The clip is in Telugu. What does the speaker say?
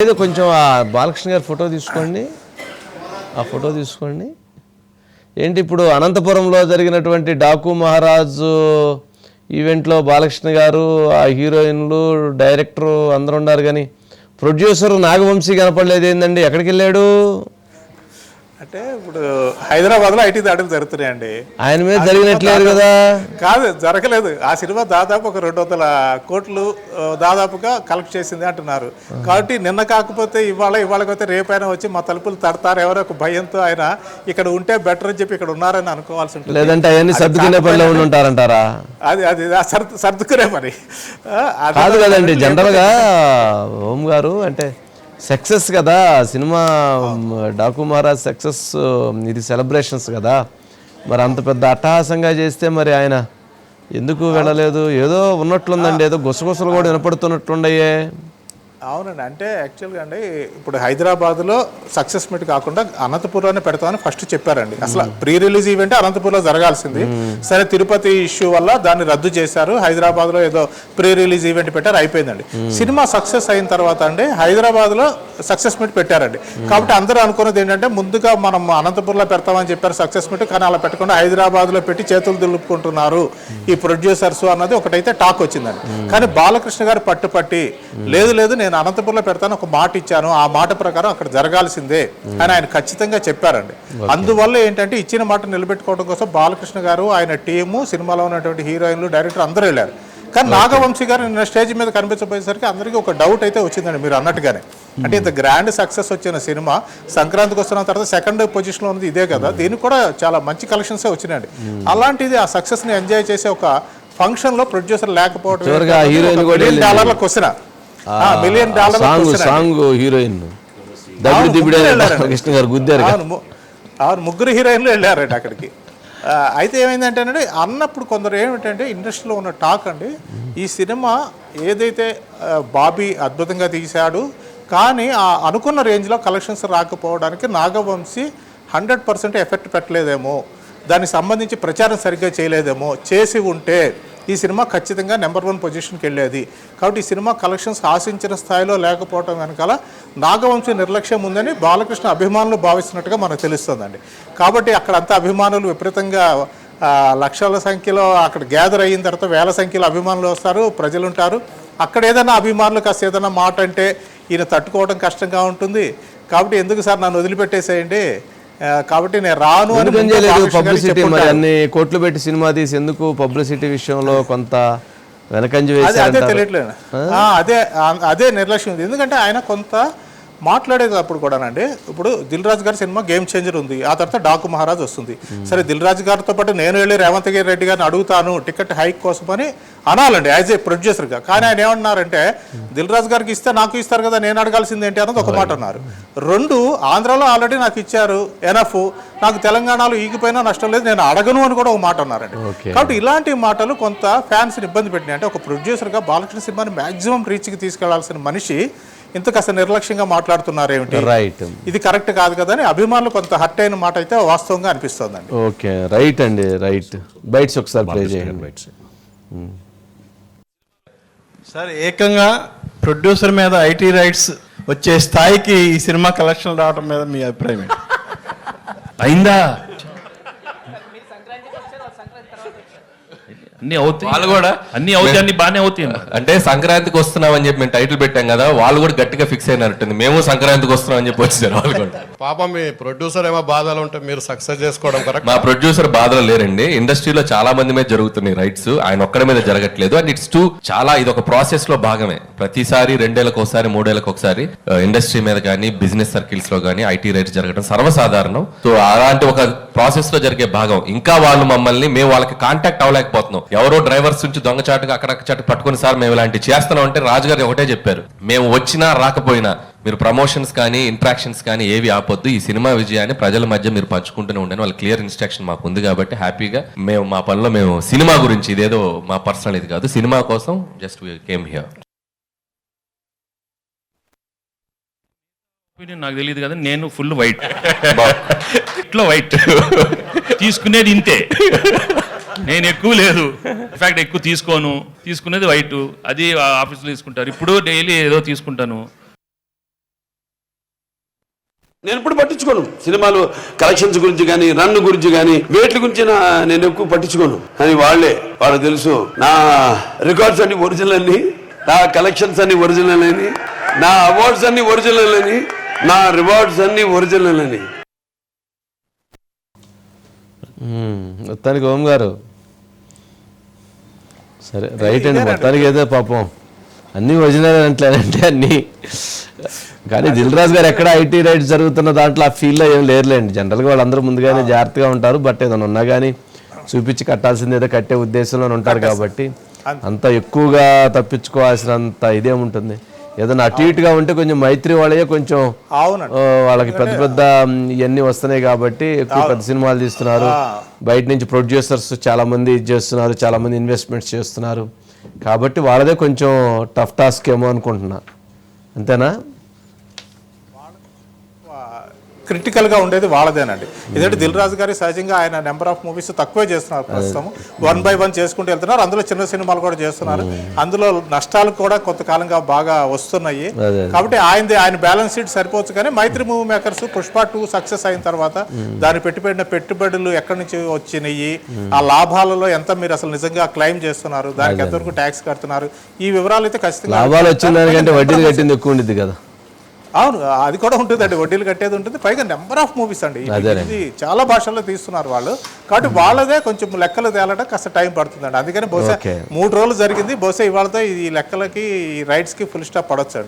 ఏదో కొంచెం ఆ బాలకృష్ణ గారి ఫోటో తీసుకోండి, ఆ ఫోటో తీసుకోండి. ఏంటి ఇప్పుడు అనంతపురంలో జరిగినటువంటి డాకు మహారాజ్ ఈవెంట్లో బాలకృష్ణ గారు, ఆ హీరోయిన్లు, డైరెక్టరు అందరూ ఉన్నారు, కానీ ప్రొడ్యూసర్ నాగవంశీ కనపడలేదు ఏందండి? ఎక్కడికి వెళ్ళాడు? అంటే ఇప్పుడు హైదరాబాద్లో ఐటీ దాడులు జరుగుతున్నాయండి. ఆయన మీద జరిగినట్లేదు కదా? కాదు, జరగలేదు. ఆ సినిమా దాదాపు ఒక 200 కోట్లు దాదాపుగా కలెక్ట్ చేసింది అంటున్నారు. కాబట్టి నిన్న కాకపోతే ఇవాళకైతే రేపైనా వచ్చి మా తలుపులు తడతారు ఎవరో ఒక భయంతో ఆయన ఇక్కడ ఉంటే బెటర్ అని చెప్పి ఇక్కడ ఉన్నారని అనుకోవాల్సి ఉంటుంది. లేదంటే అవన్నీ సర్దుకునే పనిలో ఉంటారంటారా? అది సర్దుకునే పని కాదు కదండి. జనరల్గా ఓం గారు అంటే సక్సెస్ కదా సినిమా, డాకు మహారాజ్ సక్సెస్, ఇది సెలబ్రేషన్స్ కదా. మరి అంత పెద్ద అట్టహాసంగా చేస్తే మరి ఆయన ఎందుకు వెళ్ళలేదు? ఏదో ఉన్నట్లుందండి, ఏదో గుసగుసలు కూడా వినపడుతున్నట్లుండయే. అవునండి, అంటే యాక్చువల్గా అండి ఇప్పుడు హైదరాబాద్లో సక్సెస్ మీట్ కాకుండా అనంతపూర్లోనే పెడతామని ఫస్ట్ చెప్పారండి. అసలు ప్రీ రిలీజ్ ఈవెంట్ అనంతపూర్లో జరగాల్సింది. సరే తిరుపతి ఇష్యూ వల్ల దాన్ని రద్దు చేశారు. హైదరాబాద్లో ఏదో ప్రీ రిలీజ్ ఈవెంట్ పెట్టారు, అయిపోయిందండి. సినిమా సక్సెస్ అయిన తర్వాత అండి హైదరాబాద్లో సక్సెస్ మీట్ పెట్టారండి. కాబట్టి అందరూ అనుకున్నది ఏంటంటే ముందుగా మనం అనంతపూర్లో పెడతామని చెప్పారు సక్సెస్ మీట్, కానీ అలా పెట్టకుండా హైదరాబాద్లో పెట్టి చేతులు దులుపుకుంటున్నారు ఈ ప్రొడ్యూసర్స్ అన్నది ఒకటైతే టాక్ వచ్చిందండి. కానీ బాలకృష్ణ గారు పట్టుపట్టి లేదు నేను అనంతపురంలో పెడతాను ఒక మాట ఇచ్చాను, ఆ మాట ప్రకారం అక్కడ జరగాల్సిందే అని ఆయన ఖచ్చితంగా చెప్పారండి. అందువల్ల ఏంటంటే ఇచ్చిన మాట నిలబెట్టుకోవడం కోసం బాలకృష్ణ గారు, ఆయన టీము, సినిమాలో ఉన్నటువంటి హీరోయిన్లు, డైరెక్టర్ అందరూ వెళ్ళారు. కానీ నాగవంశీ గారు నిన్న స్టేజ్ మీద కనిపించబోయేసరికి అందరికీ ఒక డౌట్ అయితే వచ్చిందండి. మీరు అన్నట్టుగానే అంటే ఇంత గ్రాండ్ సక్సెస్ వచ్చిన సినిమా సంక్రాంతికి వస్తున్న తర్వాత సెకండ్ పొజిషన్లో ఉంది ఇదే కదా, దీనికి కూడా చాలా మంచి కలెక్షన్సే వచ్చినాయండి. అలాంటిది ఆ సక్సెస్ని ఎంజాయ్ చేసే ఒక ఫంక్షన్లో ప్రొడ్యూసర్ లేకపోవడం $1 million question. $1 million song heroine ముగ్గురు హీరోయిన్లు వెళ్ళారండి అక్కడికి. అయితే ఏమైందంటేనండి అన్నప్పుడు కొందరు ఏమిటంటే ఇండస్ట్రీలో ఉన్న టాక్ అండి, ఈ సినిమా ఏదైతే బాబీ అద్భుతంగా తీశాడు, కానీ ఆ అనుకున్న రేంజ్లో కలెక్షన్స్ రాకపోవడానికి నాగవంశీ 100% ఎఫెక్ట్ పెట్టలేదేమో, దానికి సంబంధించి ప్రచారం సరిగ్గా చేయలేదేమో, చేసి ఉంటే ఈ సినిమా ఖచ్చితంగా నెంబర్ 1 పొజిషన్కి వెళ్ళేది. కాబట్టి ఈ సినిమా కలెక్షన్స్ ఆశించిన స్థాయిలో లేకపోవడం వెనకాల నాగవంశీ నిర్లక్ష్యం ఉందని బాలకృష్ణ అభిమానులు భావిస్తున్నట్టుగా మనకు తెలుస్తుందండి. కాబట్టి అక్కడ అంతా అభిమానులు విపరీతంగా లక్షల సంఖ్యలో అక్కడ గ్యాదర్ అయిన తర్వాత వేల సంఖ్యలో అభిమానులు వస్తారు, ప్రజలు ఉంటారు. అక్కడ ఏదైనా అభిమానులు కాస్త ఏదైనా మాట అంటే ఈయన తట్టుకోవడం కష్టంగా ఉంటుంది. కాబట్టి ఎందుకు సార్ నన్ను వదిలిపెట్టేసేయండి, కాబట్టి నేను రాను అని పబ్లిసిటీ, మరి అన్ని కోట్లు పెట్టి సినిమా తీసి ఎందుకు పబ్లిసిటీ విషయంలో కొంత వెనకంజ వేసి అదే తెలియట్లేదు. అదే నిర్లక్ష్యం ఉంది. ఎందుకంటే ఆయన కొంత మాట్లాడేటప్పుడు కూడానండి, ఇప్పుడు దిల్ రాజు గారి సినిమా గేమ్ చేంజర్ ఉంది, ఆ తర్వాత డాకు మహారాజ్ వస్తుంది. సరే దిల్ రాజు గారితో పాటు నేను వెళ్ళి రేవంత్ రెడ్డి గారిని అడుగుతాను టికెట్ హైక్ కోసమని అనాలండి యాజ్ ఏ ప్రొడ్యూసర్గా. కానీ ఆయన ఏమన్నారంటే దిల్ రాజు గారికి ఇస్తే నాకు ఇస్తారు కదా, నేను అడగాల్సింది ఏంటి అన్నది ఒక మాట అన్నారు. 2, ఆంధ్రాలో ఆల్రెడీ నాకు ఇచ్చారు ఎనఫ్, నాకు తెలంగాణలో ఈగిపోయినా నష్టం లేదు, నేను అడగను అని కూడా ఒక మాట అన్నారండి. కాబట్టి ఇలాంటి మాటలు కొంత ఫ్యాన్స్ని ఇబ్బంది పెట్టినాయి. అంటే ఒక ప్రొడ్యూసర్గా బాలకృష్ణ సినిమాని మ్యాక్సిమం రీచ్కి తీసుకెళ్లాల్సిన మనిషి ఇంత కాస్త నిర్లక్ష్యంగా మాట్లాడుతున్నారు ఏమిటి, రైట్, ఇది కరెక్ట్ కాదు కదా అని అభిమానులు కొంత హర్ట్ అయిన మాట అయితే వాస్తవంగా అనిపిస్తుందండి. ఓకే, రైట్ అండి, రైట్. బైట్స్ ఒకసారి ప్లే చేయండి. సార్, ఏకంగా ప్రొడ్యూసర్ మీద ఐటీ రైట్స్ వచ్చే స్థాయికి ఈ సినిమా కలెక్షన్ రావడం మీద మీ అభిప్రాయం ఏంటి? అయిందా? అన్ని అవుతాయి, వాళ్ళు కూడా అన్ని అవుతాయి, అన్ని బాగానే అవుతాయి. అంటే సంక్రాంతికి వస్తున్నాం అని చెప్పి మేము టైటిల్ పెట్టాం కదా, వాళ్ళు కూడా గట్టిగా ఫిక్స్ అయినట్టుంది, మేము సంక్రాంతికి వస్తున్నాం అని చెప్పి వచ్చారు వాళ్ళు కూడా. పాప మీ ప్రొడ్యూసర్ ఏమో బాధలు ఉంటే మీరు సక్సెస్ చేసుకోవడం కరెక్ట్. మా ప్రొడ్యూసర్ బాధలు లేరండి, ఇండస్ట్రీలో చాలా మంది మీద జరుగుతున్నాయి రైట్స్, ఆయన ఒక్కడి మీద జరగట్లేదు. అండ్ ఇట్స్ చాలా ఇది ఒక ప్రాసెస్ లో భాగమే. ప్రతిసారి 2 ఏళ్ళకి ఒకసారి 3 ఏళ్ళకి ఒకసారి ఇండస్ట్రీ మీద కానీ బిజినెస్ సర్కిల్స్ లో కానీ ఐటీ రైట్స్ జరగడం సర్వసాధారణం. సో అలాంటి ఒక ప్రాసెస్ లో జరిగే భాగం. ఇంకా వాళ్ళు మమ్మల్ని, మేము వాళ్ళకి కాంటాక్ట్ అవ్వలేకపోతున్నాం. ఎవరో డ్రైవర్స్ నుంచి దొంగచాటుగా అక్కడక్కడ పట్టుకుని సార్ మేము ఇలాంటి చేస్తున్నాం అంటే రాజుగారు ఒకటే చెప్పారు, మేము వచ్చినా రాకపోయినా మీరు ప్రమోషన్స్ కానీ ఇంట్రాక్షన్స్ కానీ ఏవి ఆపొద్దు, ఈ సినిమా విజయాన్ని ప్రజల మధ్య మీరు పంచుకుంటూనే ఉండని వాళ్ళ క్లియర్ ఇన్స్ట్రక్షన్ మాకు ఉంది. కాబట్టి హ్యాపీగా మేము మా పనిలో మేము సినిమా గురించి, ఇదేదో మా పర్సనల్ ఇది కాదు, సినిమా కోసం జస్ట్ వి కేమ్ హియర్. నాకు తెలియదు కదా, నేను ఫుల్ వైట్, ఇట్లా వైట్ తీసుకునేది ఇంతే, నేను ఎక్కువ లేదు, ఇన్ఫాక్ట్ ఎక్కువ తీసుకునేది వైట్, అది ఆఫీస్లో తీసుకుంటారు. ఇప్పుడు డైలీ ఏదో తీసుకుంటాను. నేను ఇప్పుడు పట్టించుకోను సినిమాలు కలెక్షన్స్ గురించి కానీ రన్ గురించి కానీ వేట్ల గురించి నేను ఎక్కువ పట్టించుకోను అని వాళ్ళకి తెలుసు నా రికార్డ్స్ అన్ని ఒరిజినల్ అని, నా కలెక్షన్స్ అన్ని ఒరిజినల్ అని, నా అవార్డ్స్ అన్ని ఒరిజినల్ అని, నా రివార్డ్స్ అన్ని ఒరిజినల్ అని. మొత్తానికి ఓం గారు సరే రైట్ అండి, మొత్తానికి ఏదో పాపం అన్నీ ఒరిజినల్ అంటలేదంటే అన్నీ. కానీ దిల్ రాజు గారు ఎక్కడ ఐటీ రైట్స్ జరుగుతున్న దాంట్లో ఆ ఫీల్డ్లో ఏం లేరులేండి. జనరల్గా వాళ్ళందరూ ముందుగానే జాగ్రత్తగా ఉంటారు, బట్ ఏదైనా ఉన్నా కానీ చూపించి కట్టాల్సింది ఏదో కట్టే ఉద్దేశంలో ఉంటారు కాబట్టి అంత ఎక్కువగా తప్పించుకోవాల్సినంత ఇదేముంటుంది. ఏదైనా అటు ఇటుగా ఉంటే కొంచెం మైత్రి వాళ్ళే కొంచెం వాళ్ళకి పెద్ద పెద్ద ఇవన్నీ వస్తున్నాయి కాబట్టి ఎక్కువ పెద్ద సినిమాలు తీస్తున్నారు. బయట నుంచి ప్రొడ్యూసర్స్ చాలా మంది ఇది చేస్తున్నారు, చాలా మంది ఇన్వెస్ట్మెంట్స్ చేస్తున్నారు కాబట్టి వాళ్ళదే కొంచెం టఫ్ టాస్క్ ఏమో అనుకుంటున్నా. అంతేనా? క్రిటికల్ గా ఉండేది వాళ్ళదేనండి. ఎందుకంటే దిల్ రాజు గారి సహజంగా ఆయన నెంబర్ ఆఫ్ మూవీస్ తక్కువే చేస్తున్నారు ప్రస్తుతం, 1 by 1 చేసుకుంటూ వెళ్తున్నారు. అందులో చిన్న సినిమాలు కూడా చేస్తున్నారు, అందులో నష్టాలు కూడా కొంతకాలంగా బాగా వస్తున్నాయి. కాబట్టి ఆయన బ్యాలెన్స్ షీట్ సరిపోవచ్చు. కానీ Mythri movie makers Pushpa 2 success అయిన తర్వాత దాని పెట్టిన పెట్టుబడులు ఎక్కడి నుంచి వచ్చినాయి, ఆ లాభాలలో ఎంత మీరు అసలు నిజంగా క్లెయిమ్ చేస్తున్నారు, దానికి ఎంతవరకు ట్యాక్స్ కడుతున్నారు, ఈ వివరాలు అయితే ఖచ్చితంగా లాభాలు వచ్చిన దానికంటే వడ్డీలు కట్టింది ఎక్కువ ఉండేది కదా. అవును, అది కూడా ఉంటుందండి, వడ్డీలు కట్టేది ఉంటుంది. పైగా నెంబర్ ఆఫ్ మూవీస్ అండి, ఇది చాలా భాషల్లో తీస్తున్నారు వాళ్ళు. కాబట్టి వాళ్ళదే కొంచెం లెక్కలు తేలడం కాస్త టైం పడుతుందండి. అందుకని బహుశా 3 రోజులు జరిగింది, బహుశా ఇవాళతో ఈ లెక్కలకి ఈ రైట్స్కి ఫుల్ స్టాప్ పడొచ్చండి.